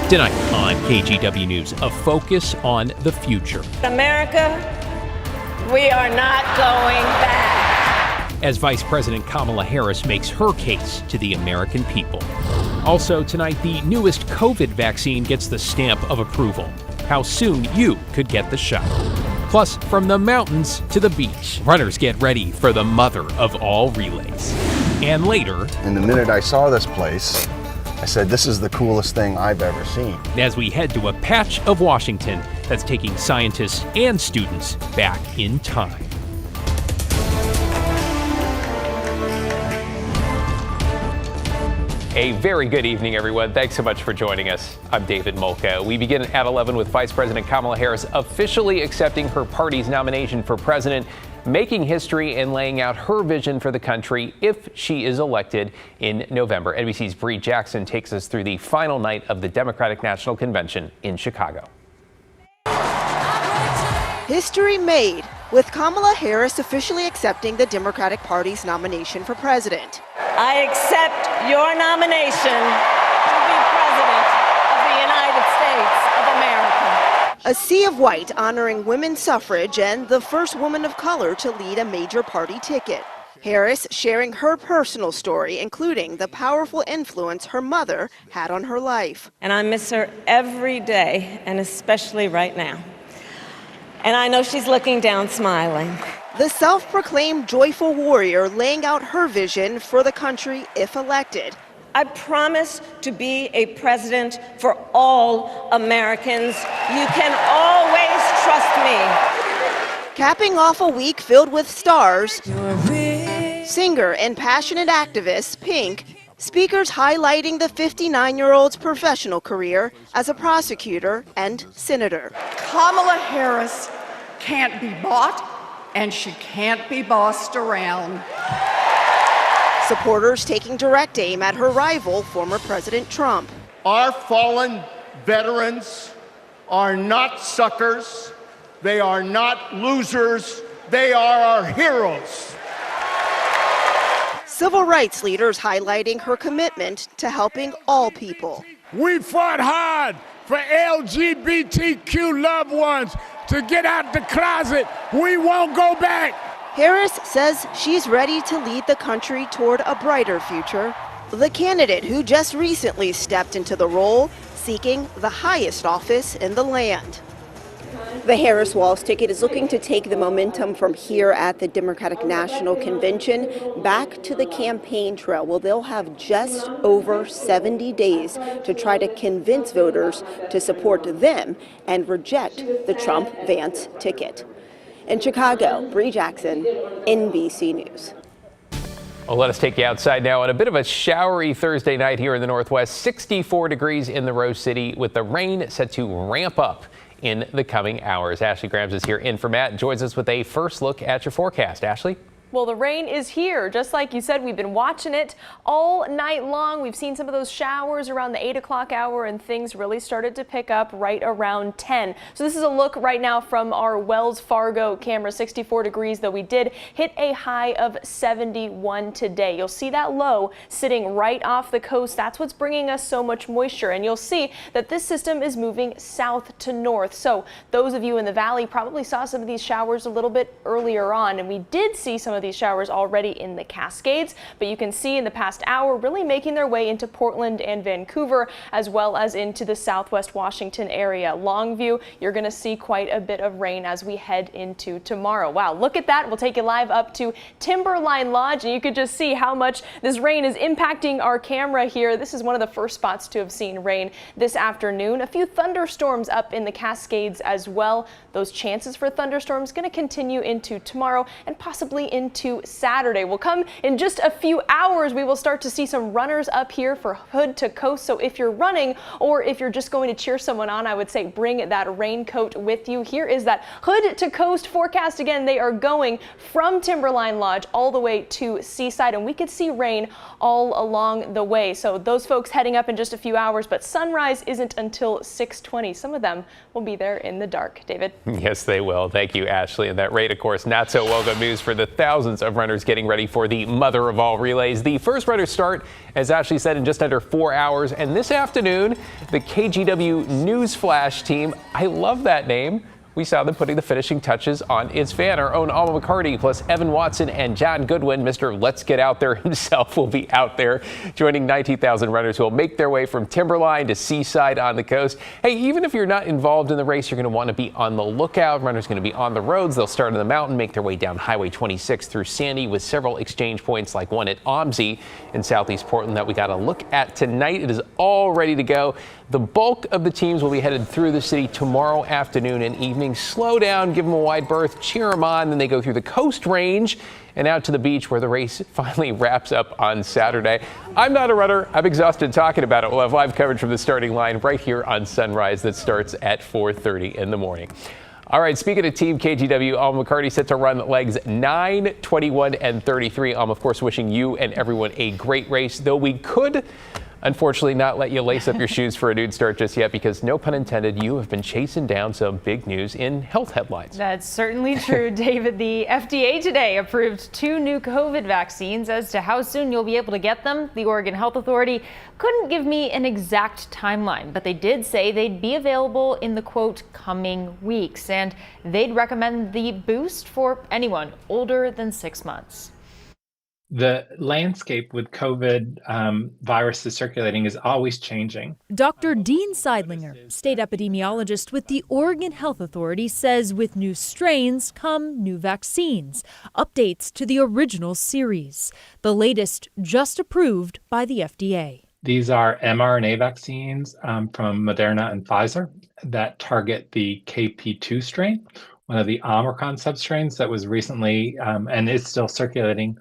Tonight on KGW News, a focus on the future. America, we are not going back. As Vice President Kamala Harris makes her case to the American people. Also tonight, the newest COVID vaccine gets the stamp of approval. How soon you could get the shot. Plus, from the mountains to the beach, runners get ready for the mother of all relays. And later, and the minute I saw this place, I said, this is the coolest thing I've ever seen. As we head to a patch of Washington that's taking scientists and students back in time. A very good evening, everyone. Thanks so much for joining us. I'm David Molka. We begin at 11 with Vice President Kamala Harris officially accepting her party's nomination for president, making history and laying out her vision for the country if she is elected in November. NBC's Bree Jackson takes us through the final night of the Democratic National Convention in Chicago. History made with Kamala Harris officially accepting the Democratic Party's nomination for president. I accept your nomination to be President of the United States of America. A sea of white honoring women's suffrage and the first woman of color to lead a major party ticket. Harris sharing her personal story, including the powerful influence her mother had on her life. And I miss her every day, and especially right now. And I know she's looking down smiling. The self-proclaimed joyful warrior laying out her vision for the country if elected. I promise to be a president for all Americans. You can always trust me. Capping off a week filled with stars, singer and passionate activist Pink, speakers highlighting the 59-year-old's professional career as a prosecutor and senator. Kamala Harris can't be bought, and she can't be bossed around. Supporters taking direct aim at her rival, former President Trump. Our fallen veterans are not suckers. They are not losers. They are our heroes. Civil rights leaders highlighting her commitment to helping all people. We fought hard for LGBTQ loved ones to get out the closet. We won't go back. Harris says she's ready to lead the country toward a brighter future. The candidate who just recently stepped into the role, seeking the highest office in the land. The Harris Walls ticket is looking to take the momentum from here at the Democratic National Convention back to the campaign trail. Well, they'll have just over 70 days to try to convince voters to support them and reject the Trump-Vance ticket. In Chicago, Bree Jackson, NBC News. Well, let us take you outside now on a bit of a showery Thursday night here in the Northwest. 64 degrees in the Rose City with the rain set to ramp up in the coming hours. Ashley Grams is here in for Matt and joins us with a first look at your forecast. Ashley? Well, the rain is here. Just like you said, we've been watching it all night long. We've seen some of those showers around the 8 o'clock hour, and things really started to pick up right around 10. So this is a look right now from our Wells Fargo camera. 64 degrees, though we did hit a high of 71 today. You'll see that low sitting right off the coast. That's what's bringing us so much moisture, and you'll see that this system is moving south to north. So those of you in the valley probably saw some of these showers a little bit earlier on, and we did see some of these showers already in the Cascades, but you can see in the past hour really making their way into Portland and Vancouver, as well as into the southwest Washington area. Longview, you're going to see quite a bit of rain as we head into tomorrow. Wow, look at that. We'll take you live up to Timberline Lodge, and you could just see how much this rain is impacting our camera here. This is one of the first spots to have seen rain this afternoon. A few thunderstorms up in the Cascades as well. Those chances for thunderstorms going to continue into tomorrow and possibly into Saturday. Will come in just a few hours. We will start to see some runners up here for hood to coast. So if you're running or if you're just going to cheer someone on, I would say bring that raincoat with you. Here is that hood to coast forecast. Again, they are going from Timberline Lodge all the way to Seaside, and we could see rain all along the way. So those folks heading up in just a few hours, but sunrise isn't until 6:20. Some of them will be there in the dark. David? Yes, they will. Thank you, Ashley. And that rain, of course, not so welcome news for the thousands thousands of runners getting ready for the mother of all relays. The first runners start, as Ashley said, in just under 4 hours. And this afternoon, the KGW News Flash team, I love that name. We saw them putting the finishing touches on its van. Our own Alma McCarty plus Evan Watson and John Goodwin, Mr. Let's Get Out There himself, will be out there joining 19,000 runners who will make their way from Timberline to Seaside on the coast. Hey, even if you're not involved in the race, you're going to want to be on the lookout. Runners are going to be on the roads. They'll start on the mountain, make their way down Highway 26 through Sandy with several exchange points like one at OMSI in southeast Portland that we got to look at tonight. It is all ready to go. The bulk of the teams will be headed through the city tomorrow afternoon and evening. Slow down, give them a wide berth, cheer them on. Then they go through the Coast Range and out to the beach where the race finally wraps up on Saturday. I'm not a runner. I'm exhausted talking about it. We'll have live coverage from the starting line right here on Sunrise that starts at 4:30 in the morning. All right, speaking of Team KGW, Alma McCarty set to run legs 9, 21, and 33. I'm, of course, wishing you and everyone a great race, though we could unfortunately not let you lace up your shoes for a nude start just yet because, no pun intended, you have been chasing down some big news in health headlines. That's certainly true, David. The FDA today approved 2 new COVID vaccines. As to how soon you'll be able to get them, the Oregon Health Authority couldn't give me an exact timeline, but they did say they'd be available in the, quote, coming weeks, and they'd recommend the boost for anyone older than 6 months. The landscape with COVID viruses circulating is always changing. Dr. Dean Seidlinger, state epidemiologist with the Oregon Health Authority, says with new strains come new vaccines, updates to the original series, the latest just approved by the FDA. These are mRNA vaccines from Moderna and Pfizer that target the KP2 strain, one of the Omicron substrains that was recently and is still circulating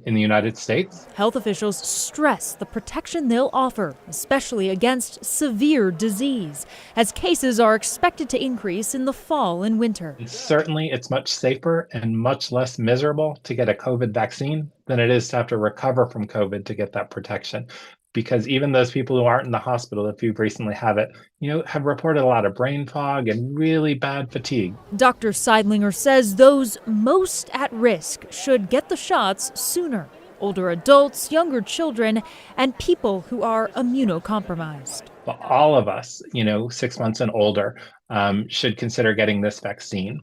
in the United States. Health officials stress the protection they'll offer, especially against severe disease, as cases are expected to increase in the fall and winter. Certainly, it's much safer and much less miserable to get a COVID vaccine than it is to have to recover from COVID to get that protection. Because even those people who aren't in the hospital, if you recently have it, have reported a lot of brain fog and really bad fatigue. Dr. Seidlinger says those most at risk should get the shots sooner. Older adults, younger children, and people who are immunocompromised. But all of us, 6 months and older, should consider getting this vaccine.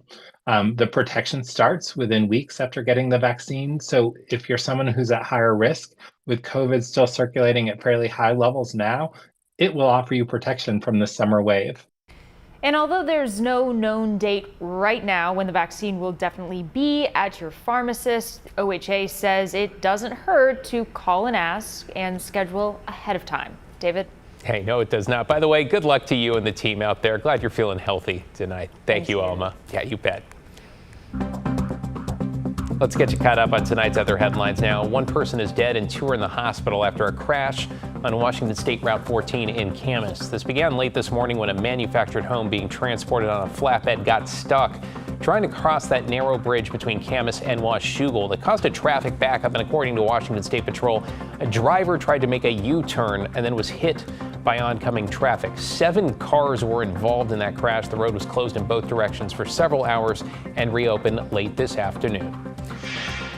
The protection starts within weeks after getting the vaccine. So if you're someone who's at higher risk, with COVID still circulating at fairly high levels now, it will offer you protection from the summer wave. And although there's no known date right now when the vaccine will definitely be at your pharmacist, OHA says it doesn't hurt to call and ask and schedule ahead of time. David? Hey, no, it does not. By the way, good luck to you and the team out there. Glad you're feeling healthy tonight. Thank you, Alma. Yeah, you bet. Let's get you caught up on tonight's other headlines now. 1 person is dead and 2 are in the hospital after a crash on Washington State Route 14 in Camas. This began late this morning when a manufactured home being transported on a flatbed got stuck trying to cross that narrow bridge between Camas and Washougal that caused a traffic backup. And according to Washington State Patrol, a driver tried to make a U-turn and then was hit by oncoming traffic. 7 cars were involved in that crash. The road was closed in both directions for several hours and reopened late this afternoon.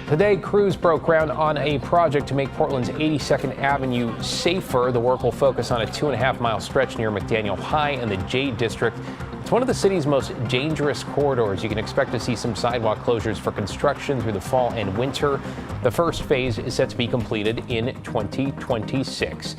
Today, crews broke ground on a project to make Portland's 82nd Avenue safer. The work will focus on a 2.5-mile stretch near McDaniel High and the Jade District. It's one of the city's most dangerous corridors. You can expect to see some sidewalk closures for construction through the fall and winter. The first phase is set to be completed in 2026.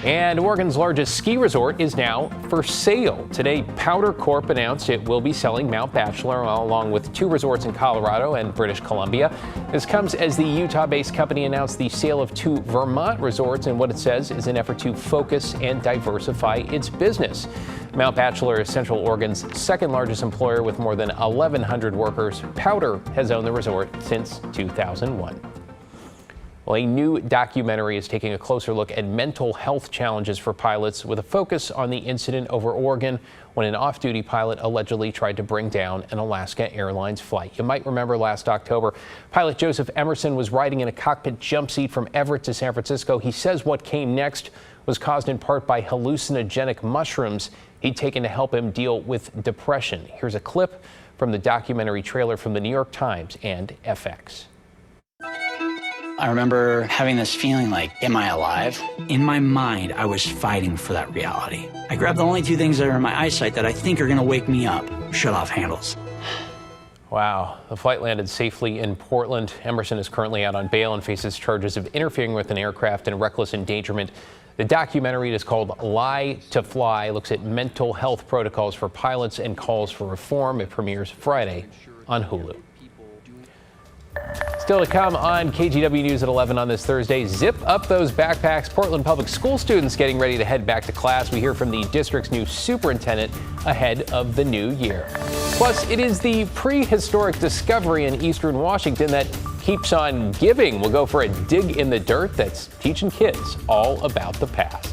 And Oregon's largest ski resort is now for sale. Today, Powder Corp announced it will be selling Mount Bachelor along with 2 resorts in Colorado and British Columbia. This comes as the Utah-based company announced the sale of 2 Vermont resorts in what it says is an effort to focus and diversify its business. Mount Bachelor is Central Oregon's 2nd largest employer with more than 1,100 workers. Powder has owned the resort since 2001. Well, a new documentary is taking a closer look at mental health challenges for pilots with a focus on the incident over Oregon when an off-duty pilot allegedly tried to bring down an Alaska Airlines flight. You might remember last October, pilot Joseph Emerson was riding in a cockpit jump seat from Everett to San Francisco. He says what came next was caused in part by hallucinogenic mushrooms he'd taken to help him deal with depression. Here's a clip from the documentary trailer from the New York Times and FX. I remember having this feeling like, am I alive? In my mind, I was fighting for that reality. I grabbed the only two things that are in my eyesight that I think are gonna wake me up. Shut off handles. Wow. The flight landed safely in Portland. Emerson is currently out on bail and faces charges of interfering with an aircraft and reckless endangerment. The documentary is called Lie to Fly, looks at mental health protocols for pilots and calls for reform. It premieres Friday on Hulu. Still to come on KGW News at 11 on this Thursday. Zip up those backpacks. Portland Public School students getting ready to head back to class. We hear from the district's new superintendent ahead of the new year. Plus, it is the prehistoric discovery in eastern Washington that keeps on giving. We'll go for a dig in the dirt that's teaching kids all about the past.